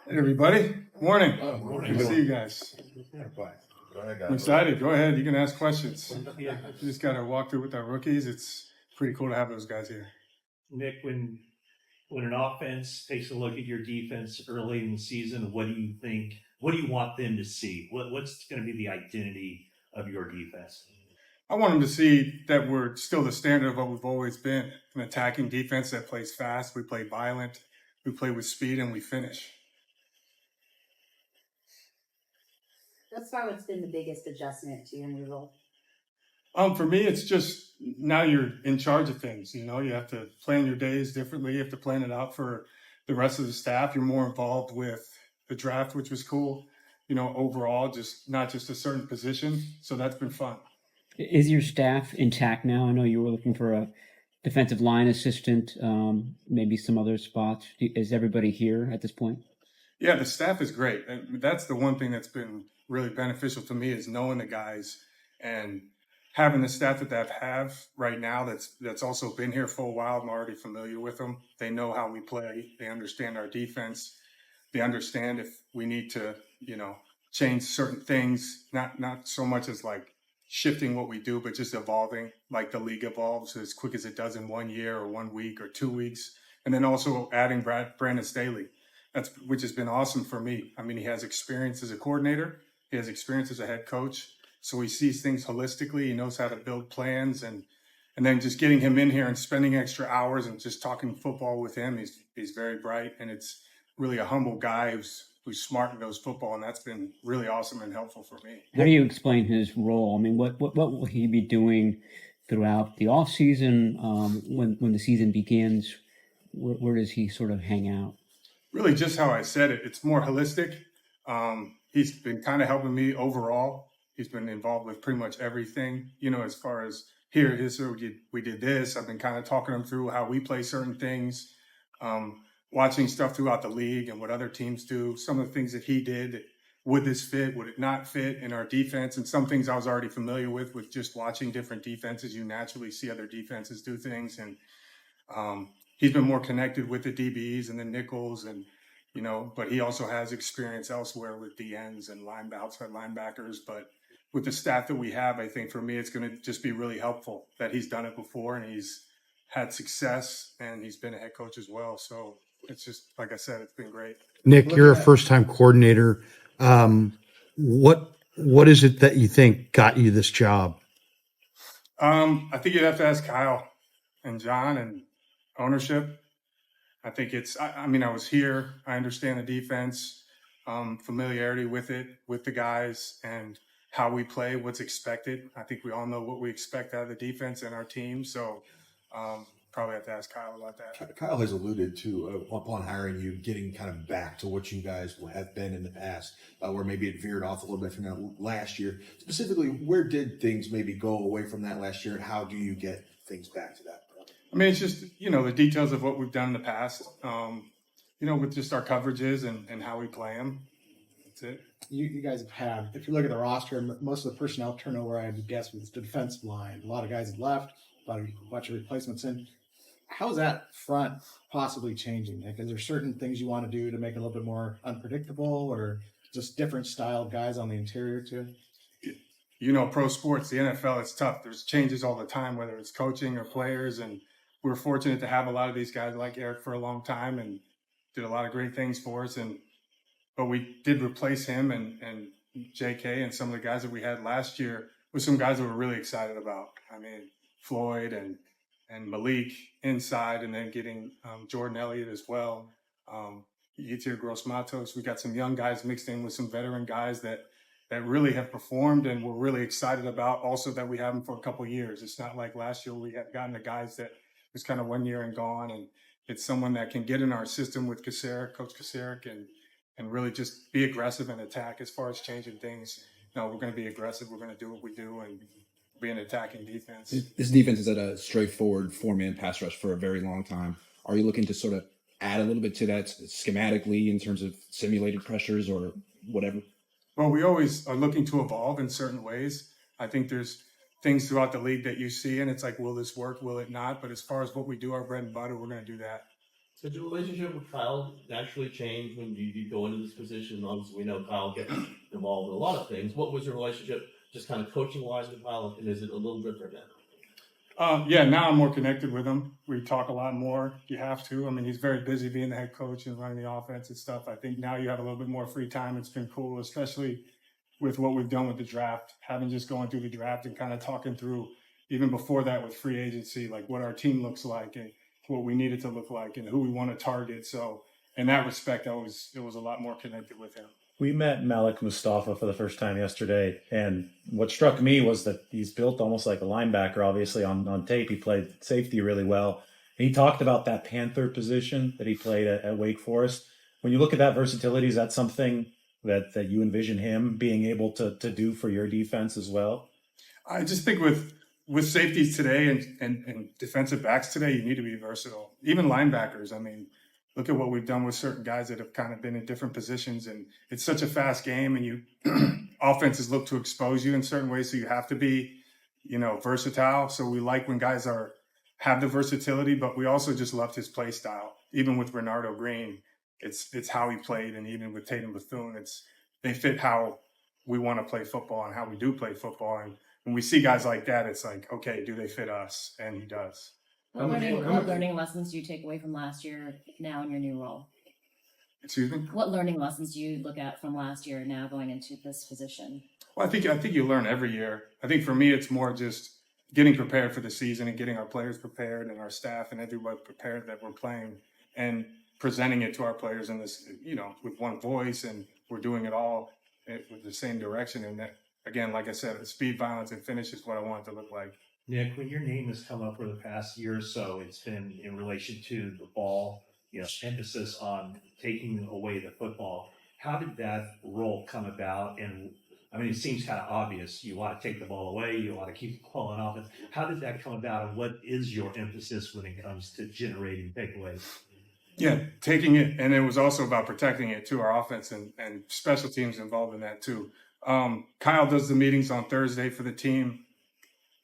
Hey everybody, morning. Morning. Good to see you guys. I'm excited. Go ahead. You can ask questions. You just got to walk through with our rookies. It's pretty cool to have those guys here. Nick, when an offense takes a look at your defense early in the season, what do you think? What do you want them to see? What's going to be the identity of your defense? I want them to see that we're still the standard of what we've always been, an attacking defense that plays fast. We play violent. We play with speed, and we finish. That's why what's been the biggest adjustment to your new role? For me, it's just now you're in charge of things. You know, you have to plan your days differently. You have to plan it out for the rest of the staff. You're more involved with the draft, which was cool. You know, overall, just not just a certain position. So that's been fun. Is your staff intact now? I know you were looking for a defensive line assistant, maybe some other spots. Is everybody here at this point? Yeah, the staff is great. And that's the one thing that's been really beneficial to me is knowing the guys and having the staff that I have right now that's also been here for a while. I'm already familiar with them. They know how we play. They understand our defense. They understand if we need to, change certain things, not so much as like shifting what we do, but just evolving like the league evolves as quick as it does in 1 year or 1 week or 2 weeks. And then also adding Brandon Staley, which has been awesome for me. I mean, he has experience as a coordinator. He has experience as a head coach. So he sees things holistically. He knows how to build plans, and then just getting him in here and spending extra hours and just talking football with him. He's very bright, and it's really a humble guy who's smart and knows football, and that's been really awesome and helpful for me. How do you explain his role? I mean, what will he be doing throughout the off season? When the season begins, where does he sort of hang out? Really, just how I said it. It's more holistic. He's been kind of helping me overall. He's been involved with pretty much everything, as far as we did this. I've been kind of talking him through how we play certain things, watching stuff throughout the league and what other teams do. Some of the things that he did, would this fit? Would it not fit in our defense? And some things I was already familiar with just watching different defenses. You naturally see other defenses do things. And he's been more connected with the DBs and the nickels and, but he also has experience elsewhere with DNs and outside linebackers. But with the staff that we have, I think for me, it's going to just be really helpful that he's done it before and he's had success and he's been a head coach as well. So it's just, like I said, it's been great. Nick, you're a first-time coordinator. What is it that you think got you this job? I think you'd have to ask Kyle and John and ownership. I think I was here. I understand the defense, familiarity with it, with the guys, and how we play, what's expected. I think we all know what we expect out of the defense and our team. So probably have to ask Kyle about that. Kyle has alluded to, upon hiring you, getting kind of back to what you guys have been in the past, where maybe it veered off a little bit from that last year. Specifically, where did things maybe go away from that last year, and how do you get things back to that? I mean, it's just, the details of what we've done in the past, with just our coverages and how we play them. That's it. You guys have, if you look at the roster, most of the personnel turnover, I would guess, was the defensive line. A lot of guys have left, a bunch of replacements in. How is that front possibly changing? Like, is there certain things you want to do to make it a little bit more unpredictable, or just different style guys on the interior too? Pro sports, the NFL, it's tough. There's changes all the time, whether it's coaching or players. And we're fortunate to have a lot of these guys like Eric for a long time and did a lot of great things for us. But we did replace him and JK and some of the guys that we had last year with some guys that we're really excited about. I mean, Floyd and Malik inside, and then getting Jordan Elliott as well. Yetur Gross-Matos. We got some young guys mixed in with some veteran guys that really have performed and we're really excited about. Also that we have them for a couple of years. It's not like last year we had gotten the guys that was kind of 1 year and gone. And it's someone that can get in our system with Coach Kasarik, and really just be aggressive and attack as far as changing things. No, we're going to be aggressive. We're going to do what we do and be an attacking defense. This defense is at a straightforward four-man pass rush for a very long time. Are you looking to sort of add a little bit to that schematically in terms of simulated pressures or whatever? Well, we always are looking to evolve in certain ways. I think there's things throughout the league that you see, and it's like, will this work? Will it not? But as far as what we do, our bread and butter, we're going to do that. Did your relationship with Kyle naturally change when you go into this position? Obviously, we know Kyle gets involved in a lot of things. What was your relationship, just kind of coaching wise, with Kyle, and is it a little different now? Yeah, now I'm more connected with him. We talk a lot more. You have to. I mean, he's very busy being the head coach and running the offense and stuff. I think now you have a little bit more free time. It's been cool, especially with what we've done with the draft, having just going through the draft and kind of talking through even before that with free agency, like what our team looks like and what we need it to look like and who we want to target. So in that respect, it was a lot more connected with him. We met Malik Mustafa for the first time yesterday, and what struck me was that he's built almost like a linebacker. Obviously, on tape, he played safety really well. And he talked about that Panther position that he played at Wake Forest. When you look at that versatility, is that something that you envision him being able to do for your defense as well? I just think with safeties today and defensive backs today, you need to be versatile. Even linebackers. I mean, look at what we've done with certain guys that have kind of been in different positions, and it's such a fast game, and you offenses look to expose you in certain ways, so you have to be, versatile. So we like when guys have the versatility, but we also just loved his play style. Even with Renardo Green, it's how he played, and even with Tatum Bethune, they fit how we want to play football and how we do play football. And when we see guys like that, it's like, okay, do they fit us? And he does. What learning lessons do you take away from last year now in your new role? Excuse me? What learning lessons do you look at from last year now going into this position? Well, I think you learn every year. I think for me, it's more just getting prepared for the season and getting our players prepared and our staff and everybody prepared that we're playing and presenting it to our players in this, with one voice, and we're doing it all with the same direction. And that, again, like I said, the speed, violence, and finish is what I want it to look like. Nick, when your name has come up for the past year or so, it's been in relation to the ball, emphasis on taking away the football. How did that role come about? And I mean, it seems kind of obvious. You want to take the ball away. You want to keep the ball in offense. How did that come about? And what is your emphasis when it comes to generating takeaways? Yeah, taking it. And it was also about protecting it too, our offense and special teams involved in that too. Kyle does the meetings on Thursday for the team.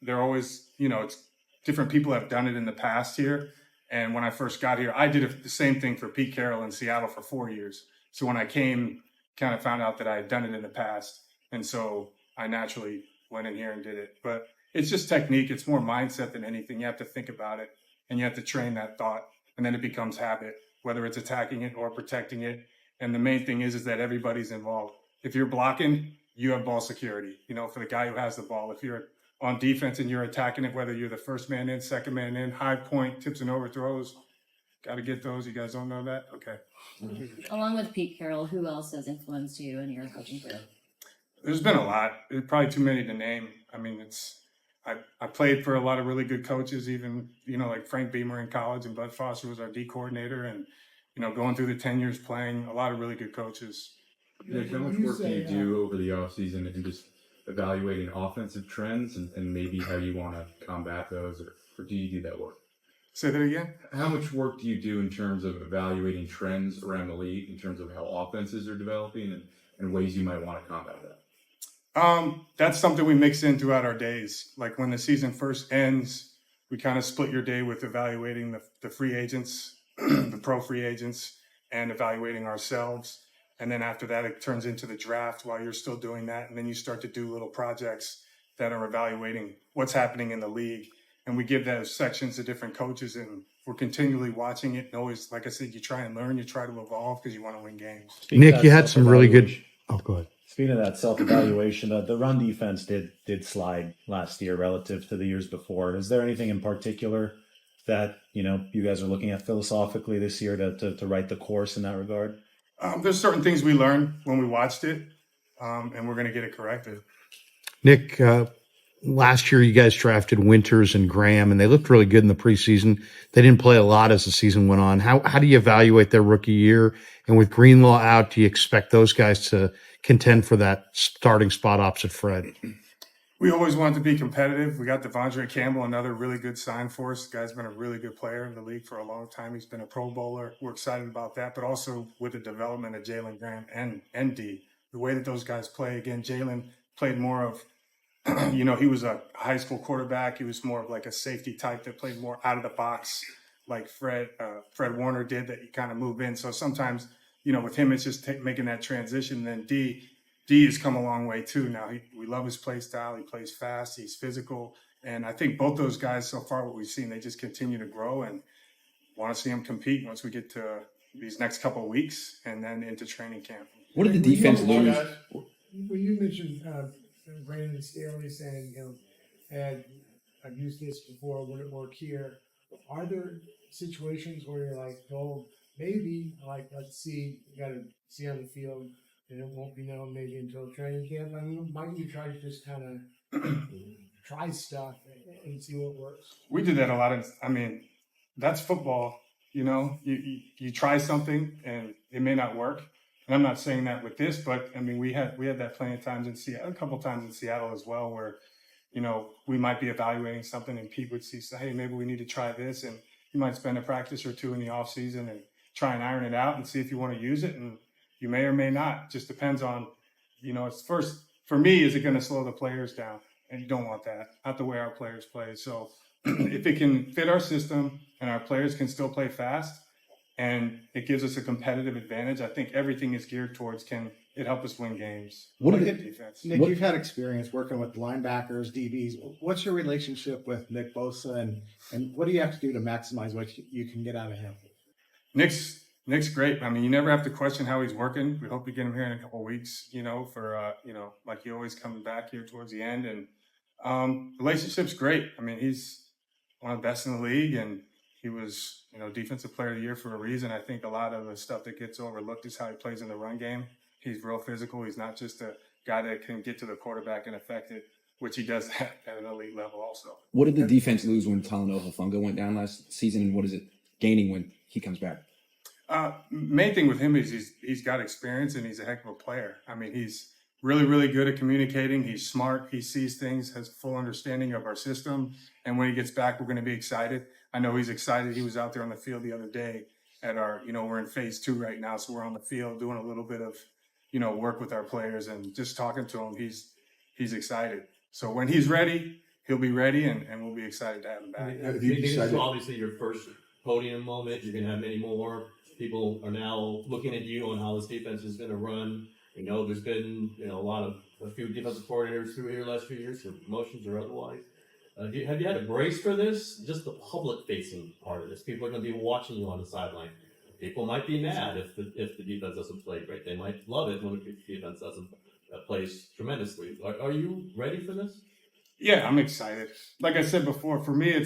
They're always, it's different people have done it in the past here. And when I first got here, I did the same thing for Pete Carroll in Seattle for 4 years. So when I came, kind of found out that I had done it in the past. And so I naturally went in here and did it. But it's just technique. It's more mindset than anything. You have to think about it and you have to train that thought. And then it becomes habit, whether it's attacking it or protecting it. And the main thing is that everybody's involved. If you're blocking, you have ball security, for the guy who has the ball. If you're on defense and you're attacking it, whether you're the first man in, second man in, high point, tips and overthrows, got to get those. You guys don't know that? Okay. Along with Pete Carroll, who else has influenced you in your coaching career? There's been a lot. There's probably too many to name. I mean, I played for a lot of really good coaches, even, like Frank Beamer in college, and Bud Foster was our D coordinator, and, going through the 10 years playing, a lot of really good coaches. Nick, how much work do you do over the offseason and just evaluating offensive trends and maybe how you want to combat those, or do you do that work? Say that again? How much work do you do in terms of evaluating trends around the league, in terms of how offenses are developing and ways you might want to combat that? That's something we mix in throughout our days. Like when the season first ends, we kind of split your day with evaluating the free agents, the pro free agents, and evaluating ourselves. And then after that, it turns into the draft while you're still doing that. And then you start to do little projects that are evaluating what's happening in the league. And we give those sections to different coaches, and we're continually watching it. And always, like I said, you try and learn, you try to evolve because you want to win games. Nick, you had some really good. Oh, go ahead. Speaking of that self-evaluation, the run defense did slide last year relative to the years before. Is there anything in particular that you guys are looking at philosophically this year to write the course in that regard? There's certain things we learned when we watched it, and we're going to get it corrected. Nick, last year you guys drafted Winters and Graham, and they looked really good in the preseason. They didn't play a lot as the season went on. How do you evaluate their rookie year? And with Greenlaw out, do you expect those guys to contend for that starting spot opposite Fred? We always wanted to be competitive. We got Devondre Campbell, another really good sign for us. The guy's been a really good player in the league for a long time. He's been a Pro Bowler. We're excited about that, but also with the development of Jalen Graham and D. The way that those guys play, again, Jalen played more of, he was a high school quarterback. He was more of like a safety type that played more out of the box, like Fred Warner did, that you kind of move in. So sometimes, you know, with him, it's just making that transition. And then D has come a long way too. Now we love his play style. He plays fast. He's physical. And I think both those guys so far, what we've seen, they just continue to grow, and want to see them compete once we get to these next couple of weeks and then into training camp. What did the defense lose? When you mentioned Brandon Staley saying, I've used this before, would it work here? Are there situations where you're like, oh, maybe, like, let's see, you got to see on the field, and it won't be known maybe until training camp? I mean, might you try to just kind of try stuff and see what works? We did that a lot. I mean, that's football. You know, you try something and it may not work. And I'm not saying that with this, but I mean, we had that plenty of times in Seattle, a couple of times in Seattle as well, where, you know, we might be evaluating something and Pete would see, hey, maybe we need to try this. And you might spend a practice or two in the off season and try and iron it out and see if you want to use it. And you may or may not. Just depends on, you know, it's first, for me, is it going to slow the players down? And you don't want that, not the way our players play. So if it can fit our system and our players can still play fast and it gives us a competitive advantage, I think everything is geared towards, can it help us win games? What like are the defense? Nick, you've had experience working with linebackers, DBs. What's your relationship with Nick Bosa, and what do you have to do to maximize what you can get out of him? Nick's great. I mean, you never have to question how he's working. We hope to get him here in a couple of weeks, you know, for, you know, like he always coming back here towards the end. And relationship's great. I mean, he's one of the best in the league, and he was, you know, defensive player of the year for a reason. I think a lot of the stuff that gets overlooked is how he plays in the run game. He's real physical. He's not just a guy that can get to the quarterback and affect it, which he does at an elite level also. What did the defense lose when Talanoa Hufanga went down last season, and what is it gaining when he comes back? Main thing with him is he's got experience and he's a heck of a player. I mean, he's really, really good at communicating. He's smart. He sees things, has full understanding of our system. And when he gets back, we're going to be excited. I know he's excited. He was out there on the field the other day at our, you know, we're in phase 2 right now. So we're on the field doing a little bit of, you know, work with our players and just talking to him. He's excited. So when he's ready, he'll be ready, and we'll be excited to have him back. This is obviously your first podium moment. You're going to have many more. People are now looking at you on how this defense is going to run. You know, there's been, you know, a few defensive coordinators through here last few years for promotions or otherwise. Have you had a brace for this? Just the public-facing part of this. People are going to be watching you on the sideline. People might be mad if the defense doesn't play great. They might love it when the defense doesn't play tremendously. Are you ready for this? Yeah, I'm excited. Like I said before, for me,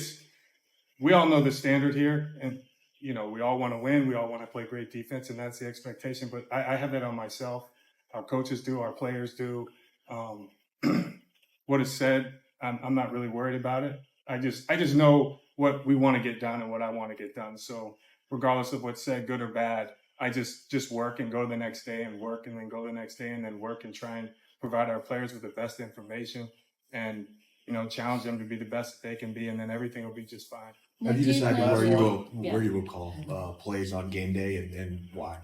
we all know the standard here, and you know, we all want to win. We all want to play great defense, and that's the expectation. But I have that on myself. Our coaches do. Our players do. What is said, I'm not really worried about it. I just know what we want to get done and what I want to get done. So regardless of what's said, good or bad, I just work and go the next day and work and then go the next day and then work and try and provide our players with the best information and, you know, challenge them to be the best that they can be, and then everything will be just fine. Have you decided where you will call plays on game day and why?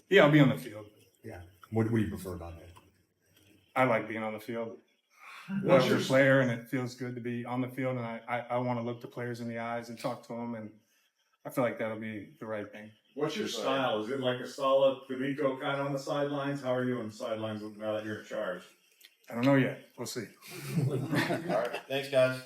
Yeah, I'll be on the field. Yeah. What do you prefer about that? I like being on the field. Watch your player, and it feels good to be on the field, and I want to look the players in the eyes and talk to them, and I feel like that'll be the right thing. What's your style? Is it like a solid D'Amico kind of on the sidelines? How are you on the sidelines now that you're in charge? I don't know yet. We'll see. All right. Thanks, guys.